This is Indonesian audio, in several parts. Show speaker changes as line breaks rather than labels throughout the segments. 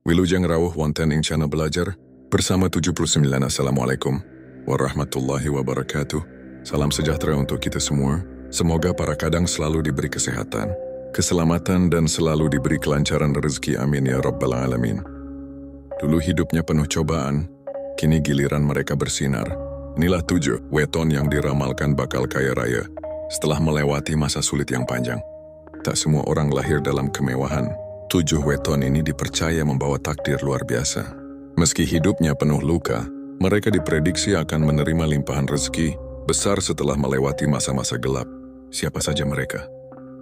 Wilujeng rawuh wonten ing channel belajar bersama 79. Assalamualaikum warahmatullahi wabarakatuh. Salam sejahtera untuk kita semua. Semoga para kadang selalu diberi kesehatan, keselamatan dan selalu diberi kelancaran rezeki. Amin ya rabbal alamin. Dulu hidupnya penuh cobaan, kini giliran mereka bersinar. Inilah 7 weton yang diramalkan bakal kaya raya setelah melewati masa sulit yang panjang. Tak semua orang lahir dalam kemewahan. 7 weton ini dipercaya membawa takdir luar biasa. Meski hidupnya penuh luka, mereka diprediksi akan menerima limpahan rezeki besar setelah melewati masa-masa gelap. Siapa saja mereka?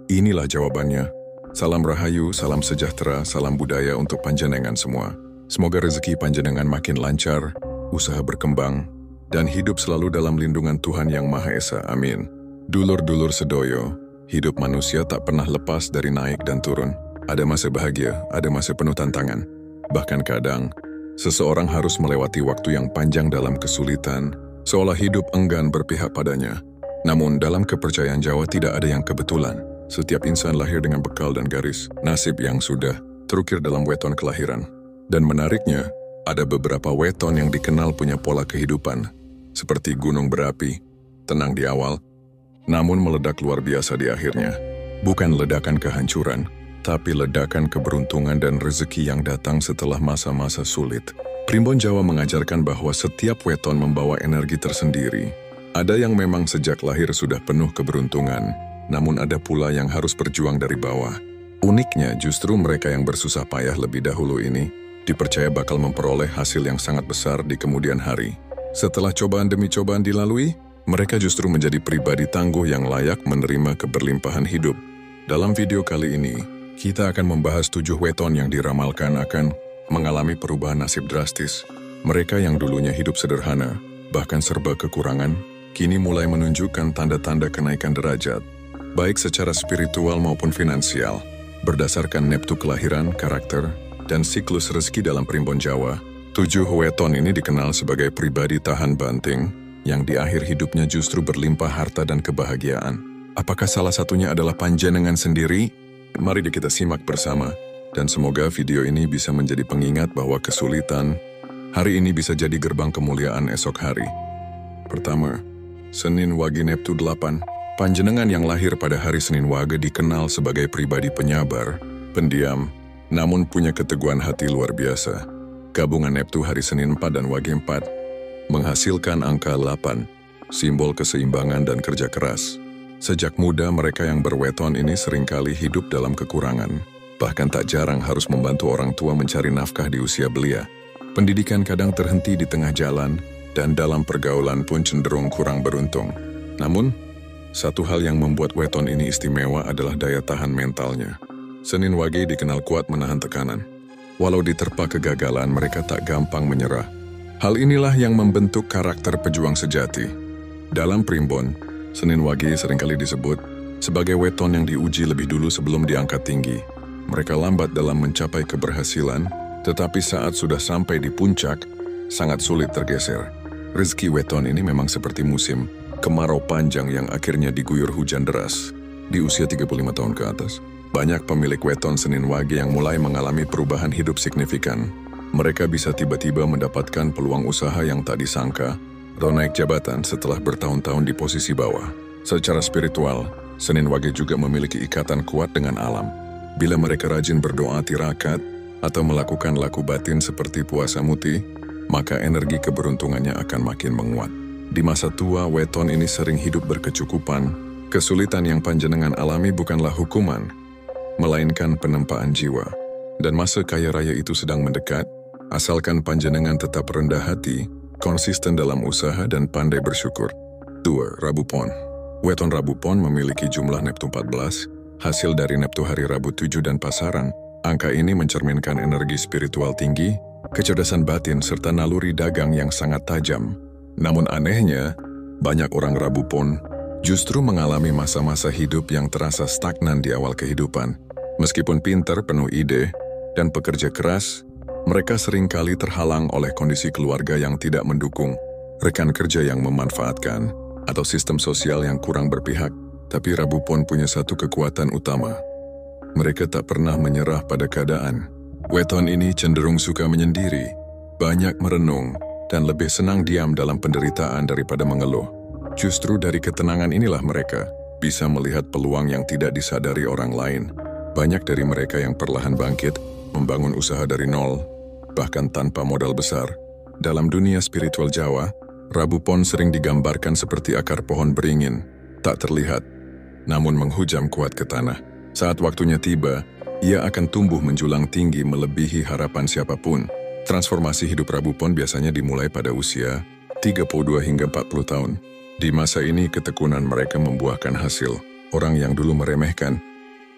Inilah jawabannya. Salam rahayu, salam sejahtera, salam budaya untuk panjenengan semua. Semoga rezeki panjenengan makin lancar, usaha berkembang, dan hidup selalu dalam lindungan Tuhan Yang Maha Esa. Amin. Dulur-dulur sedoyo, hidup manusia tak pernah lepas dari naik dan turun. Ada masa bahagia, ada masa penuh tantangan. Bahkan kadang, seseorang harus melewati waktu yang panjang dalam kesulitan, seolah hidup enggan berpihak padanya. Namun dalam kepercayaan Jawa tidak ada yang kebetulan. Setiap insan lahir dengan bekal dan garis nasib yang sudah terukir dalam weton kelahiran. Dan menariknya, ada beberapa weton yang dikenal punya pola kehidupan, seperti gunung berapi, tenang di awal, namun meledak luar biasa di akhirnya. Bukan ledakan kehancuran, tapi ledakan keberuntungan dan rezeki yang datang setelah masa-masa sulit. Primbon Jawa mengajarkan bahwa setiap weton membawa energi tersendiri. Ada yang memang sejak lahir sudah penuh keberuntungan, namun ada pula yang harus berjuang dari bawah. Uniknya, justru mereka yang bersusah payah lebih dahulu ini dipercaya bakal memperoleh hasil yang sangat besar di kemudian hari. Setelah cobaan demi cobaan dilalui, mereka justru menjadi pribadi tangguh yang layak menerima keberlimpahan hidup. Dalam video kali ini, kita akan membahas 7 weton yang diramalkan akan mengalami perubahan nasib drastis. Mereka yang dulunya hidup sederhana, bahkan serba kekurangan, kini mulai menunjukkan tanda-tanda kenaikan derajat, baik secara spiritual maupun finansial. Berdasarkan neptu kelahiran, karakter, dan siklus rezeki dalam primbon Jawa, 7 weton ini dikenal sebagai pribadi tahan banting, yang di akhir hidupnya justru berlimpah harta dan kebahagiaan. Apakah salah satunya adalah panjenengan sendiri? Mari kita simak bersama, dan semoga video ini bisa menjadi pengingat bahwa kesulitan hari ini bisa jadi gerbang kemuliaan esok hari. Pertama, Senin Wage Neptu 8. Panjenengan yang lahir pada hari Senin Wage dikenal sebagai pribadi penyabar, pendiam, namun punya keteguhan hati luar biasa. Gabungan Neptu hari Senin 4 dan Wage 4 menghasilkan angka 8, simbol keseimbangan dan kerja keras. Sejak muda mereka yang berweton ini seringkali hidup dalam kekurangan, bahkan tak jarang harus membantu orang tua mencari nafkah di usia belia. Pendidikan kadang terhenti di tengah jalan, dan dalam pergaulan pun cenderung kurang beruntung. Namun, satu hal yang membuat weton ini istimewa adalah daya tahan mentalnya. Senin Wage dikenal kuat menahan tekanan. Walau diterpa kegagalan, mereka tak gampang menyerah. Hal inilah yang membentuk karakter pejuang sejati. Dalam primbon, Senin Wage seringkali disebut sebagai weton yang diuji lebih dulu sebelum diangkat tinggi. Mereka lambat dalam mencapai keberhasilan, tetapi saat sudah sampai di puncak, sangat sulit tergeser. Rezeki weton ini memang seperti musim kemarau panjang yang akhirnya diguyur hujan deras. Di usia 35 tahun ke atas, banyak pemilik weton Senin Wage yang mulai mengalami perubahan hidup signifikan. Mereka bisa tiba-tiba mendapatkan peluang usaha yang tak disangka, atau naik jabatan setelah bertahun-tahun di posisi bawah. Secara spiritual, Senin Wage juga memiliki ikatan kuat dengan alam. Bila mereka rajin berdoa tirakat atau melakukan laku batin seperti puasa muti, maka energi keberuntungannya akan makin menguat. Di masa tua, weton ini sering hidup berkecukupan. Kesulitan yang panjenengan alami bukanlah hukuman, melainkan penempaan jiwa. Dan masa kaya raya itu sedang mendekat, asalkan panjenengan tetap rendah hati, konsisten dalam usaha dan pandai bersyukur. 2. Rabu Pon. Weton Rabu Pon memiliki jumlah Neptu 14, hasil dari Neptu hari Rabu 7 dan pasaran. Angka ini mencerminkan energi spiritual tinggi, kecerdasan batin, serta naluri dagang yang sangat tajam. Namun anehnya, banyak orang Rabu Pon justru mengalami masa-masa hidup yang terasa stagnan di awal kehidupan. Meskipun pintar, penuh ide, dan pekerja keras, mereka seringkali terhalang oleh kondisi keluarga yang tidak mendukung, rekan kerja yang memanfaatkan, atau sistem sosial yang kurang berpihak. Tapi Rabu Pon punya satu kekuatan utama. Mereka tak pernah menyerah pada keadaan. Weton ini cenderung suka menyendiri, banyak merenung, dan lebih senang diam dalam penderitaan daripada mengeluh. Justru dari ketenangan inilah mereka bisa melihat peluang yang tidak disadari orang lain. Banyak dari mereka yang perlahan bangkit, membangun usaha dari nol, bahkan tanpa modal besar. Dalam dunia spiritual Jawa, Rabu Pon sering digambarkan seperti akar pohon beringin, tak terlihat, namun menghujam kuat ke tanah. Saat waktunya tiba, ia akan tumbuh menjulang tinggi melebihi harapan siapapun. Transformasi hidup Rabu Pon biasanya dimulai pada usia 32 hingga 40 tahun. Di masa ini ketekunan mereka membuahkan hasil. Orang yang dulu meremehkan,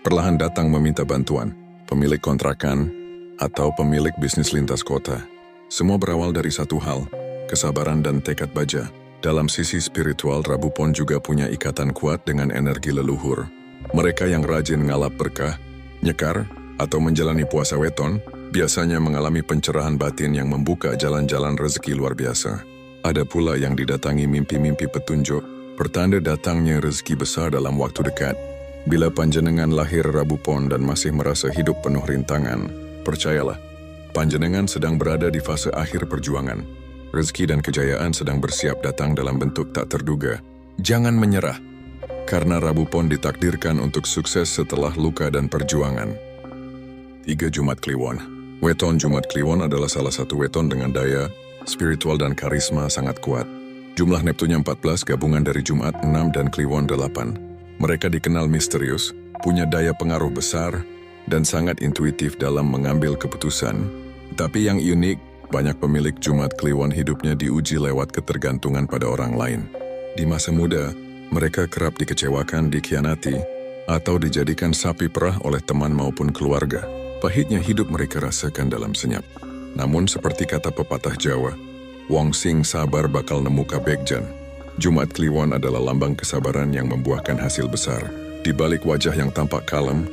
perlahan datang meminta bantuan, pemilik kontrakan, atau pemilik bisnis lintas kota. Semua berawal dari satu hal, kesabaran dan tekad baja. Dalam sisi spiritual, Rabu Pon juga punya ikatan kuat dengan energi leluhur. Mereka yang rajin ngalap berkah, nyekar, atau menjalani puasa weton, biasanya mengalami pencerahan batin yang membuka jalan-jalan rezeki luar biasa. Ada pula yang didatangi mimpi-mimpi petunjuk, pertanda datangnya rezeki besar dalam waktu dekat. Bila panjenengan lahir Rabu Pon dan masih merasa hidup penuh rintangan, percayalah, panjenengan sedang berada di fase akhir perjuangan. Rezeki dan kejayaan sedang bersiap datang dalam bentuk tak terduga. Jangan menyerah, karena Rabu Pon ditakdirkan untuk sukses setelah luka dan perjuangan. 3 Jumat Kliwon. Weton Jumat Kliwon adalah salah satu weton dengan daya, spiritual dan karisma sangat kuat. Jumlah Neptunya 14 gabungan dari Jumat 6 dan Kliwon 8. Mereka dikenal misterius, punya daya pengaruh besar, dan sangat intuitif dalam mengambil keputusan. Tapi yang unik, banyak pemilik Jumat Kliwon hidupnya diuji lewat ketergantungan pada orang lain. Di masa muda, mereka kerap dikecewakan, dikhianati, atau dijadikan sapi perah oleh teman maupun keluarga. Pahitnya hidup mereka rasakan dalam senyap. Namun seperti kata pepatah Jawa, wong sing sabar bakal nemu kabegjan. Jumat Kliwon adalah lambang kesabaran yang membuahkan hasil besar. Di balik wajah yang tampak kalem,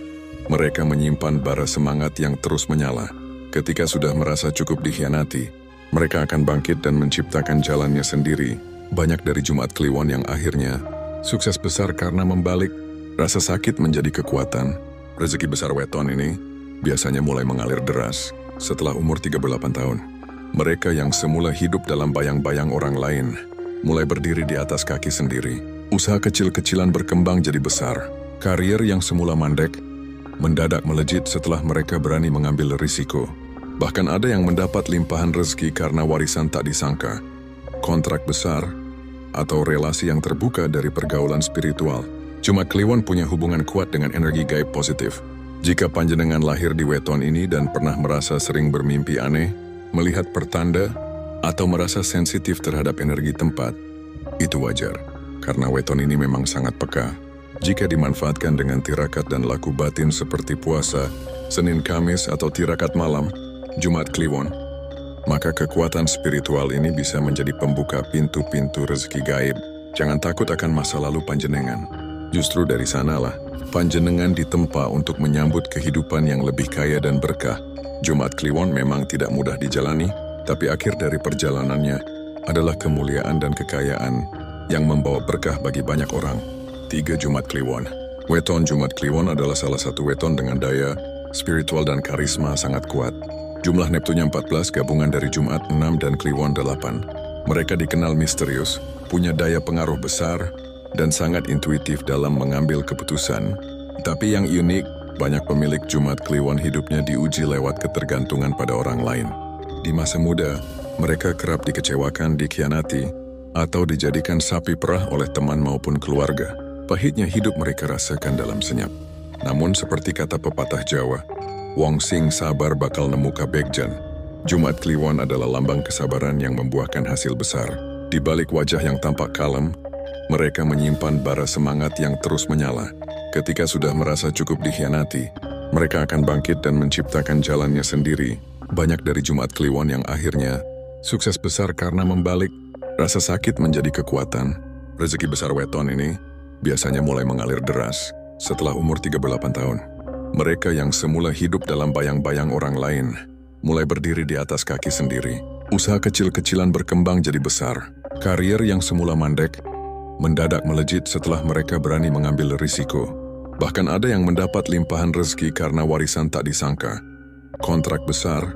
mereka menyimpan bara semangat yang terus menyala. Ketika sudah merasa cukup dikhianati, mereka akan bangkit dan menciptakan jalannya sendiri. Banyak dari Jumat Kliwon yang akhirnya sukses besar karena membalik rasa sakit menjadi kekuatan. Rezeki besar weton ini biasanya mulai mengalir deras setelah umur 38 tahun. Mereka yang semula hidup dalam bayang-bayang orang lain, mulai berdiri di atas kaki sendiri. Usaha kecil-kecilan berkembang jadi besar. Karir yang semula mandek, mendadak melejit setelah mereka berani mengambil risiko. Bahkan ada yang mendapat limpahan rezeki karena warisan tak disangka, kontrak besar, atau relasi yang terbuka dari pergaulan spiritual. Jumat Kliwon punya hubungan kuat dengan energi gaib positif. Jika panjenengan lahir di weton ini dan pernah merasa sering bermimpi aneh, melihat pertanda, atau merasa sensitif terhadap energi tempat, itu wajar, karena weton ini memang sangat peka. Jika dimanfaatkan dengan tirakat dan laku batin seperti puasa, Senin Kamis atau tirakat malam, Jumat Kliwon, maka kekuatan spiritual ini bisa menjadi pembuka pintu-pintu rezeki gaib. Jangan takut akan masa lalu panjenengan. Justru dari sanalah, panjenengan ditempa untuk menyambut kehidupan yang lebih kaya dan berkah. Jumat Kliwon memang tidak mudah dijalani, tapi akhir dari perjalanannya adalah kemuliaan dan kekayaan yang membawa berkah bagi banyak orang. 3 Jumat Kliwon. Weton Jumat Kliwon adalah salah satu weton dengan daya, spiritual dan karisma sangat kuat. Jumlah Neptunya 14 gabungan dari Jumat 6 dan Kliwon 8. Mereka dikenal misterius, punya daya pengaruh besar, dan sangat intuitif dalam mengambil keputusan. Tapi yang unik, banyak pemilik Jumat Kliwon hidupnya diuji lewat ketergantungan pada orang lain. Di masa muda, mereka kerap dikecewakan, dikhianati, atau dijadikan sapi perah oleh teman maupun keluarga. Pahitnya hidup mereka rasakan dalam senyap. Namun seperti kata pepatah Jawa, wong sing sabar bakal nemu kabegjan. Jumat Kliwon adalah lambang kesabaran yang membuahkan hasil besar. Di balik wajah yang tampak kalem, mereka menyimpan bara semangat yang terus menyala. Ketika sudah merasa cukup dikhianati, mereka akan bangkit dan menciptakan jalannya sendiri. Banyak dari Jumat Kliwon yang akhirnya sukses besar karena membalik rasa sakit menjadi kekuatan. Rezeki besar weton ini biasanya mulai mengalir deras setelah umur 38 tahun. Mereka yang semula hidup dalam bayang-bayang orang lain, mulai berdiri di atas kaki sendiri. Usaha kecil-kecilan berkembang jadi besar. Karir yang semula mandek, mendadak melejit setelah mereka berani mengambil risiko. Bahkan ada yang mendapat limpahan rezeki karena warisan tak disangka, kontrak besar,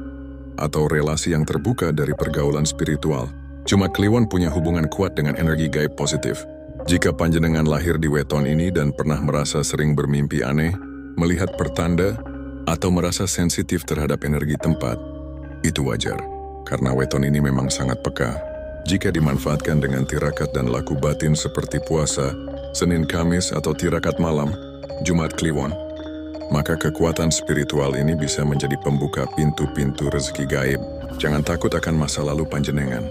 atau relasi yang terbuka dari pergaulan spiritual. Jumat Kliwon punya hubungan kuat dengan energi gaib positif. Jika panjenengan lahir di weton ini dan pernah merasa sering bermimpi aneh, melihat pertanda, atau merasa sensitif terhadap energi tempat, itu wajar, karena weton ini memang sangat peka. Jika dimanfaatkan dengan tirakat dan laku batin seperti puasa, Senin Kamis atau tirakat malam, Jumat Kliwon, maka kekuatan spiritual ini bisa menjadi pembuka pintu-pintu rezeki gaib. Jangan takut akan masa lalu panjenengan.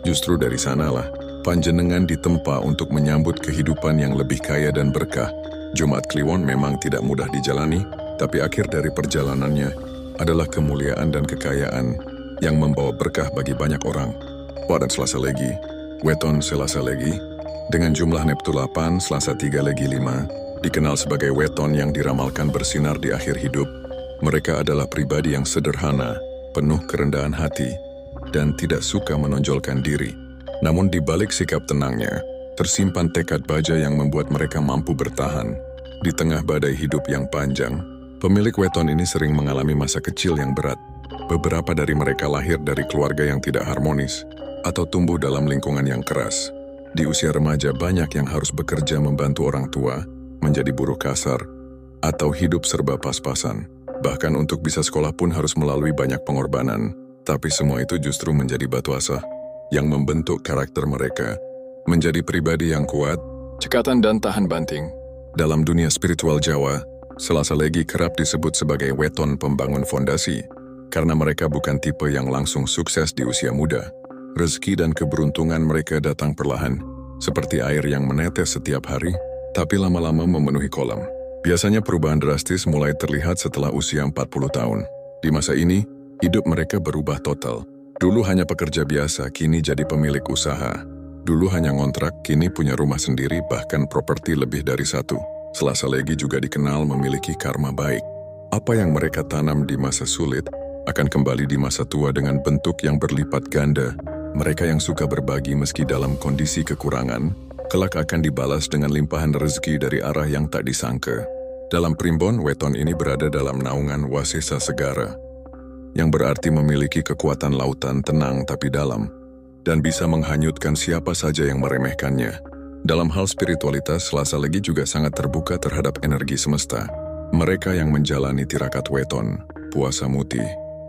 Justru dari sanalah, panjenengan ditempa untuk menyambut kehidupan yang lebih kaya dan berkah. Jumat Kliwon memang tidak mudah dijalani, tapi akhir dari perjalanannya adalah kemuliaan dan kekayaan yang membawa berkah bagi banyak orang. Pada Selasa Legi, weton Selasa Legi, dengan jumlah Neptu 8, Selasa 3 Legi 5, dikenal sebagai weton yang diramalkan bersinar di akhir hidup. Mereka adalah pribadi yang sederhana, penuh kerendahan hati, dan tidak suka menonjolkan diri. Namun di balik sikap tenangnya, tersimpan tekad baja yang membuat mereka mampu bertahan. Di tengah badai hidup yang panjang, pemilik weton ini sering mengalami masa kecil yang berat. Beberapa dari mereka lahir dari keluarga yang tidak harmonis, atau tumbuh dalam lingkungan yang keras. Di usia remaja banyak yang harus bekerja membantu orang tua, menjadi buruh kasar, atau hidup serba pas-pasan. Bahkan untuk bisa sekolah pun harus melalui banyak pengorbanan. Tapi semua itu justru menjadi batu asah yang membentuk karakter mereka menjadi pribadi yang kuat, cekatan dan tahan banting. Dalam dunia spiritual Jawa, Selasa Legi kerap disebut sebagai weton pembangun fondasi karena mereka bukan tipe yang langsung sukses di usia muda. Rezeki dan keberuntungan mereka datang perlahan, seperti air yang menetes setiap hari, tapi lama-lama memenuhi kolam. Biasanya perubahan drastis mulai terlihat setelah usia 40 tahun. Di masa ini, hidup mereka berubah total. Dulu hanya pekerja biasa, kini jadi pemilik usaha. Dulu hanya ngontrak, kini punya rumah sendiri, bahkan properti lebih dari satu. Selasa Legi juga dikenal memiliki karma baik. Apa yang mereka tanam di masa sulit akan kembali di masa tua dengan bentuk yang berlipat ganda. Mereka yang suka berbagi meski dalam kondisi kekurangan, kelak akan dibalas dengan limpahan rezeki dari arah yang tak disangka. Dalam primbon, weton ini berada dalam naungan Wasesa Segara, yang berarti memiliki kekuatan lautan tenang tapi dalam, dan bisa menghanyutkan siapa saja yang meremehkannya. Dalam hal spiritualitas, Selasa Legi juga sangat terbuka terhadap energi semesta. Mereka yang menjalani tirakat weton, puasa muti,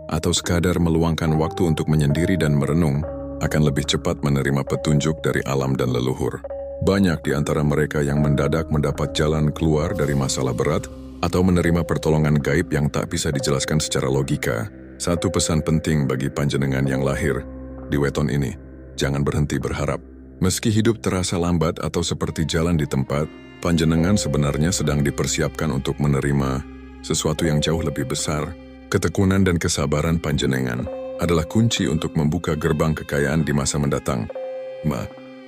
atau sekadar meluangkan waktu untuk menyendiri dan merenung, akan lebih cepat menerima petunjuk dari alam dan leluhur. Banyak di antara mereka yang mendadak mendapat jalan keluar dari masalah berat, atau menerima pertolongan gaib yang tak bisa dijelaskan secara logika. Satu pesan penting bagi panjenengan yang lahir di weton ini, jangan berhenti berharap. Meski hidup terasa lambat atau seperti jalan di tempat, panjenengan sebenarnya sedang dipersiapkan untuk menerima sesuatu yang jauh lebih besar. Ketekunan dan kesabaran panjenengan adalah kunci untuk membuka gerbang kekayaan di masa mendatang.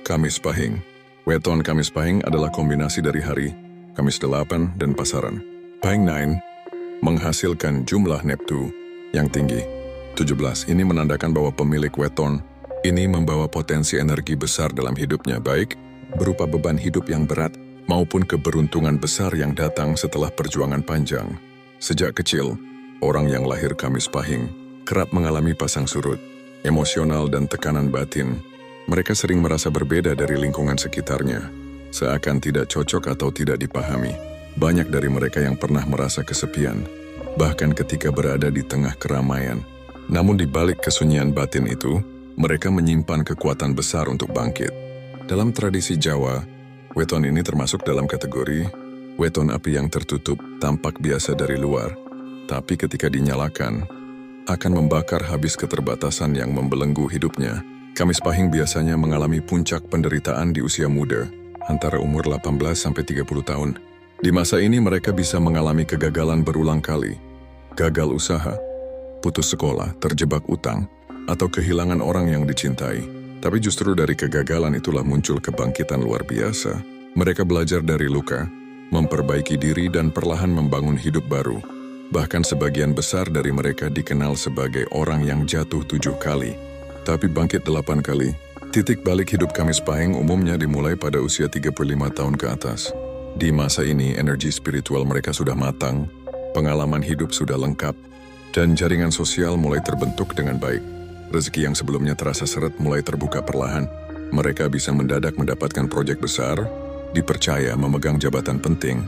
Kamis Pahing. Weton Kamis Pahing adalah kombinasi dari hari Kamis 8 dan pasaran. Pahing 9 menghasilkan jumlah Neptu yang tinggi. 17 ini menandakan bahwa pemilik weton ini membawa potensi energi besar dalam hidupnya, baik berupa beban hidup yang berat maupun keberuntungan besar yang datang setelah perjuangan panjang. Sejak kecil, orang yang lahir Kamis Pahing kerap mengalami pasang surut, emosional dan tekanan batin. Mereka sering merasa berbeda dari lingkungan sekitarnya, seakan tidak cocok atau tidak dipahami. Banyak dari mereka yang pernah merasa kesepian, bahkan ketika berada di tengah keramaian. Namun di balik kesunyian batin itu, mereka menyimpan kekuatan besar untuk bangkit. Dalam tradisi Jawa, weton ini termasuk dalam kategori weton api yang tertutup, tampak biasa dari luar, tapi ketika dinyalakan, akan membakar habis keterbatasan yang membelenggu hidupnya. Kamis Pahing biasanya mengalami puncak penderitaan di usia muda, antara umur 18 sampai 30 tahun. Di masa ini mereka bisa mengalami kegagalan berulang kali, gagal usaha, putus sekolah, terjebak utang, atau kehilangan orang yang dicintai. Tapi justru dari kegagalan itulah muncul kebangkitan luar biasa. Mereka belajar dari luka, memperbaiki diri dan perlahan membangun hidup baru. Bahkan sebagian besar dari mereka dikenal sebagai orang yang jatuh 7 kali, tapi bangkit 8 kali. Titik balik hidup Kamis Pahing umumnya dimulai pada usia 35 tahun ke atas. Di masa ini, energi spiritual mereka sudah matang, pengalaman hidup sudah lengkap, dan jaringan sosial mulai terbentuk dengan baik. Rezeki yang sebelumnya terasa seret mulai terbuka perlahan. Mereka bisa mendadak mendapatkan proyek besar, dipercaya memegang jabatan penting,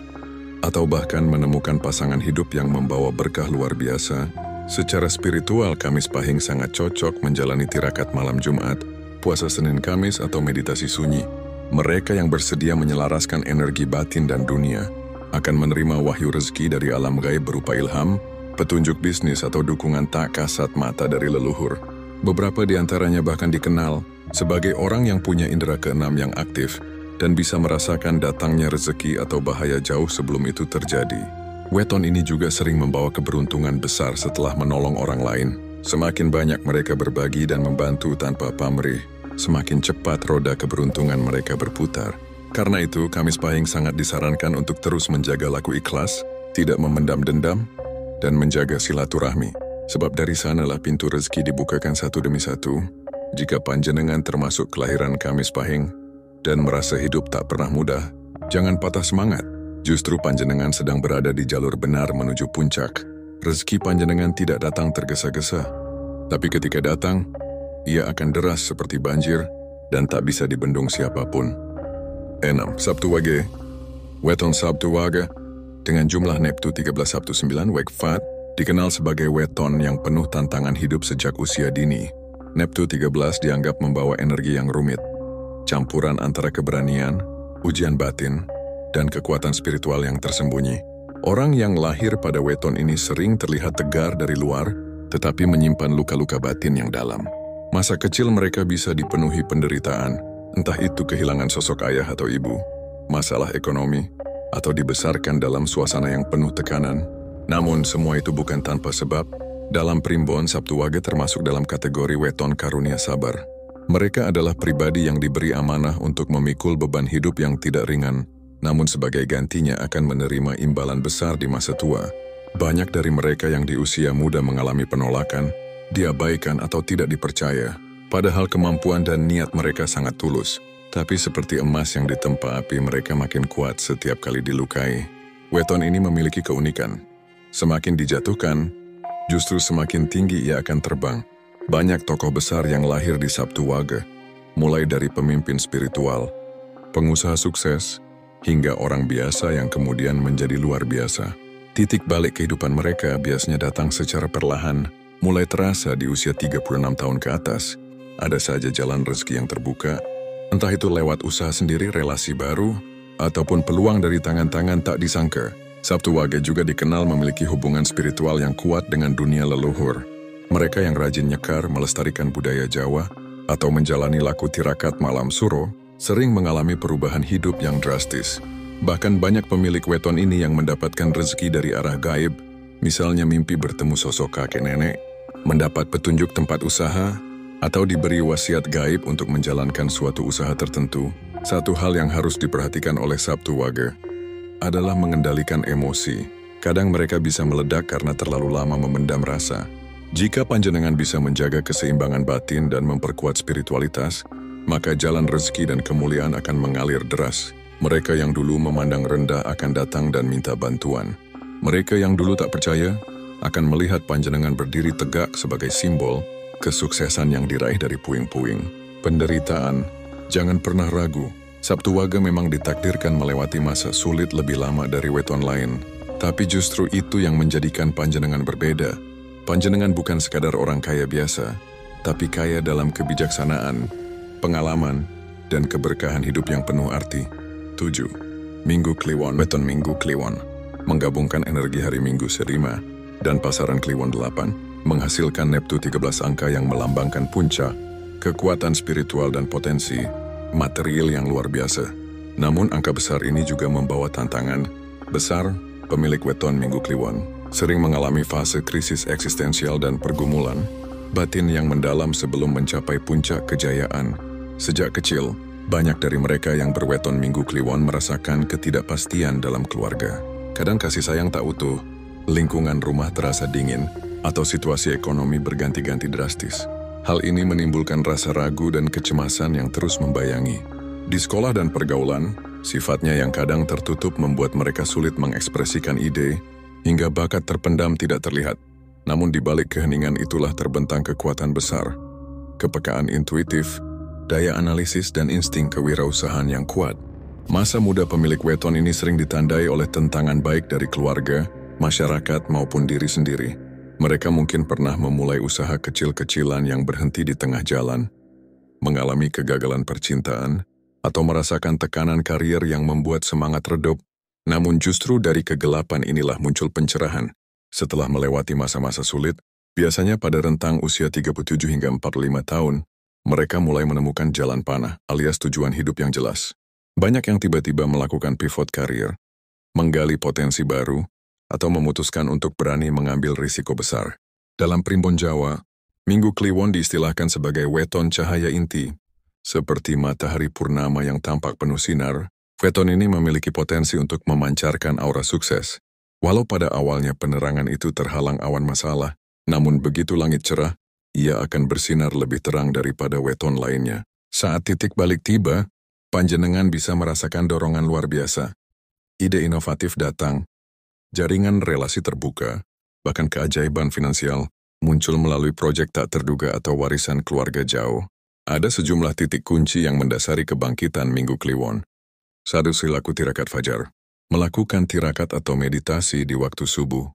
atau bahkan menemukan pasangan hidup yang membawa berkah luar biasa. Secara spiritual, Kamis Pahing sangat cocok menjalani tirakat malam Jumat, puasa Senin Kamis atau meditasi sunyi. Mereka yang bersedia menyelaraskan energi batin dan dunia akan menerima wahyu rezeki dari alam gaib berupa ilham, petunjuk bisnis atau dukungan tak kasat mata dari leluhur. Beberapa di antaranya bahkan dikenal sebagai orang yang punya indera keenam yang aktif dan bisa merasakan datangnya rezeki atau bahaya jauh sebelum itu terjadi. Weton ini juga sering membawa keberuntungan besar setelah menolong orang lain. Semakin banyak mereka berbagi dan membantu tanpa pamrih, semakin cepat roda keberuntungan mereka berputar. Karena itu, Kamis Pahing sangat disarankan untuk terus menjaga laku ikhlas, tidak memendam dendam, dan menjaga silaturahmi. Sebab dari sanalah pintu rezeki dibukakan satu demi satu. Jika panjenengan termasuk kelahiran Kamis Pahing dan merasa hidup tak pernah mudah, jangan patah semangat. Justru panjenengan sedang berada di jalur benar menuju puncak. Rezeki panjenengan tidak datang tergesa-gesa, tapi ketika datang, ia akan deras seperti banjir dan tak bisa dibendung siapapun. 6. Sabtu Wage. Weton Sabtu Wage dengan jumlah Neptu 1319 Wegfat dikenal sebagai weton yang penuh tantangan hidup sejak usia dini. Neptu 13 dianggap membawa energi yang rumit, campuran antara keberanian, ujian batin, dan kekuatan spiritual yang tersembunyi. Orang yang lahir pada weton ini sering terlihat tegar dari luar, tetapi menyimpan luka-luka batin yang dalam. Masa kecil mereka bisa dipenuhi penderitaan, entah itu kehilangan sosok ayah atau ibu, masalah ekonomi, atau dibesarkan dalam suasana yang penuh tekanan. Namun semua itu bukan tanpa sebab. Dalam Primbon, Sabtu Wage termasuk dalam kategori weton karunia sabar. Mereka adalah pribadi yang diberi amanah untuk memikul beban hidup yang tidak ringan, namun sebagai gantinya akan menerima imbalan besar di masa tua. Banyak dari mereka yang di usia muda mengalami penolakan, diabaikan atau tidak dipercaya, padahal kemampuan dan niat mereka sangat tulus. Tapi seperti emas yang ditempa api, mereka makin kuat setiap kali dilukai. Weton ini memiliki keunikan. Semakin dijatuhkan, justru semakin tinggi ia akan terbang. Banyak tokoh besar yang lahir di Sabtu Wage, mulai dari pemimpin spiritual, pengusaha sukses, hingga orang biasa yang kemudian menjadi luar biasa. Titik balik kehidupan mereka biasanya datang secara perlahan, mulai terasa di usia 36 tahun ke atas. Ada saja jalan rezeki yang terbuka, entah itu lewat usaha sendiri, relasi baru, ataupun peluang dari tangan-tangan tak disangka. Sabtu Wage juga dikenal memiliki hubungan spiritual yang kuat dengan dunia leluhur. Mereka yang rajin nyekar melestarikan budaya Jawa atau menjalani laku tirakat malam suro sering mengalami perubahan hidup yang drastis. Bahkan banyak pemilik weton ini yang mendapatkan rezeki dari arah gaib, misalnya mimpi bertemu sosok kakek nenek, mendapat petunjuk tempat usaha, atau diberi wasiat gaib untuk menjalankan suatu usaha tertentu. Satu hal yang harus diperhatikan oleh Sabtu Wage adalah mengendalikan emosi. Kadang mereka bisa meledak karena terlalu lama memendam rasa. Jika panjenengan bisa menjaga keseimbangan batin dan memperkuat spiritualitas, maka jalan rezeki dan kemuliaan akan mengalir deras. Mereka yang dulu memandang rendah akan datang dan minta bantuan. Mereka yang dulu tak percaya akan melihat panjenengan berdiri tegak sebagai simbol kesuksesan yang diraih dari puing-puing. Penderitaan, jangan pernah ragu. Sabtu Wage memang ditakdirkan melewati masa sulit lebih lama dari weton lain. Tapi justru itu yang menjadikan panjenengan berbeda. Panjenengan bukan sekadar orang kaya biasa, tapi kaya dalam kebijaksanaan, pengalaman, dan keberkahan hidup yang penuh arti. 7. Minggu Kliwon. Weton Minggu Kliwon menggabungkan energi hari Minggu Serima dan pasaran Kliwon 8, menghasilkan Neptu 13 angka yang melambangkan puncak, kekuatan spiritual dan potensi material yang luar biasa. Namun angka besar ini juga membawa tantangan besar. Pemilik weton Minggu Kliwon sering mengalami fase krisis eksistensial dan pergumulan batin yang mendalam sebelum mencapai puncak kejayaan. Sejak kecil, banyak dari mereka yang berweton Minggu Kliwon merasakan ketidakpastian dalam keluarga. Kadang kasih sayang tak utuh, lingkungan rumah terasa dingin, atau situasi ekonomi berganti-ganti drastis. Hal ini menimbulkan rasa ragu dan kecemasan yang terus membayangi. Di sekolah dan pergaulan, sifatnya yang kadang tertutup membuat mereka sulit mengekspresikan ide, hingga bakat terpendam tidak terlihat. Namun di balik keheningan itulah terbentang kekuatan besar, kepekaan intuitif, daya analisis dan insting kewirausahaan yang kuat. Masa muda pemilik weton ini sering ditandai oleh tentangan baik dari keluarga, masyarakat maupun diri sendiri. Mereka mungkin pernah memulai usaha kecil-kecilan yang berhenti di tengah jalan, mengalami kegagalan percintaan, atau merasakan tekanan karier yang membuat semangat redup. Namun justru dari kegelapan inilah muncul pencerahan. Setelah melewati masa-masa sulit, biasanya pada rentang usia 37 hingga 45 tahun, mereka mulai menemukan jalan panah alias tujuan hidup yang jelas. Banyak yang tiba-tiba melakukan pivot karier, menggali potensi baru, atau memutuskan untuk berani mengambil risiko besar. Dalam primbon Jawa, Minggu Kliwon diistilahkan sebagai weton cahaya inti. Seperti matahari purnama yang tampak penuh sinar, weton ini memiliki potensi untuk memancarkan aura sukses. Walau pada awalnya penerangan itu terhalang awan masalah, namun begitu langit cerah, ia akan bersinar lebih terang daripada weton lainnya. Saat titik balik tiba, panjenengan bisa merasakan dorongan luar biasa. Ide inovatif datang, jaringan relasi terbuka, bahkan keajaiban finansial muncul melalui proyek tak terduga atau warisan keluarga jauh. Ada sejumlah titik kunci yang mendasari kebangkitan Minggu Kliwon. 1. Perilaku tirakat fajar. Melakukan tirakat atau meditasi di waktu subuh,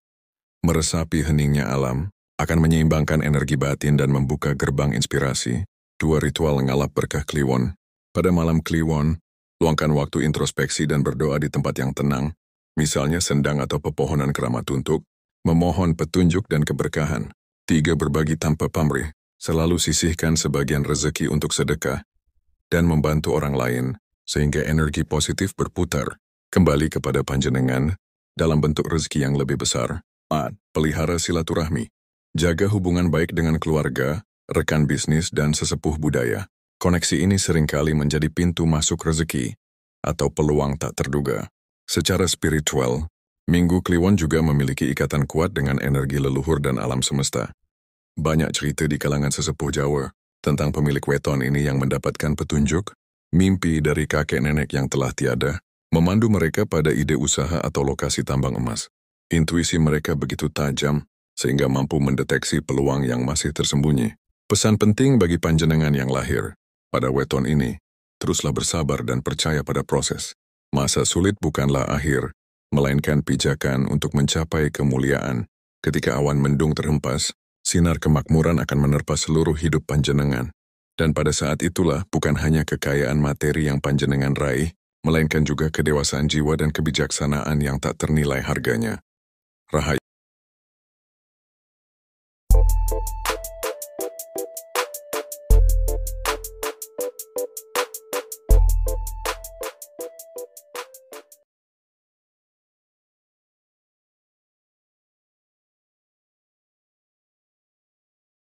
meresapi heningnya alam, akan menyeimbangkan energi batin dan membuka gerbang inspirasi. 2. Ritual ngalap berkah Kliwon. Pada malam Kliwon, luangkan waktu introspeksi dan berdoa di tempat yang tenang, misalnya sendang atau pepohonan keramat untuk, memohon petunjuk dan keberkahan. 3. Berbagi tanpa pamrih. Selalu sisihkan sebagian rezeki untuk sedekah dan membantu orang lain, sehingga energi positif berputar kembali kepada panjenengan dalam bentuk rezeki yang lebih besar. 4. Pelihara silaturahmi. Jaga hubungan baik dengan keluarga, rekan bisnis, dan sesepuh budaya. Koneksi ini seringkali menjadi pintu masuk rezeki atau peluang tak terduga. Secara spiritual, Minggu Kliwon juga memiliki ikatan kuat dengan energi leluhur dan alam semesta. Banyak cerita di kalangan sesepuh Jawa tentang pemilik weton ini yang mendapatkan petunjuk, mimpi dari kakek nenek yang telah tiada, memandu mereka pada ide usaha atau lokasi tambang emas. Intuisi mereka begitu tajam, sehingga mampu mendeteksi peluang yang masih tersembunyi. Pesan penting bagi panjenengan yang lahir pada weton ini, teruslah bersabar dan percaya pada proses. Masa sulit bukanlah akhir, melainkan pijakan untuk mencapai kemuliaan. Ketika awan mendung terhempas, sinar kemakmuran akan menerpa seluruh hidup panjenengan. Dan pada saat itulah bukan hanya kekayaan materi yang panjenengan raih, melainkan juga kedewasaan jiwa dan kebijaksanaan yang tak ternilai harganya. Rahayu.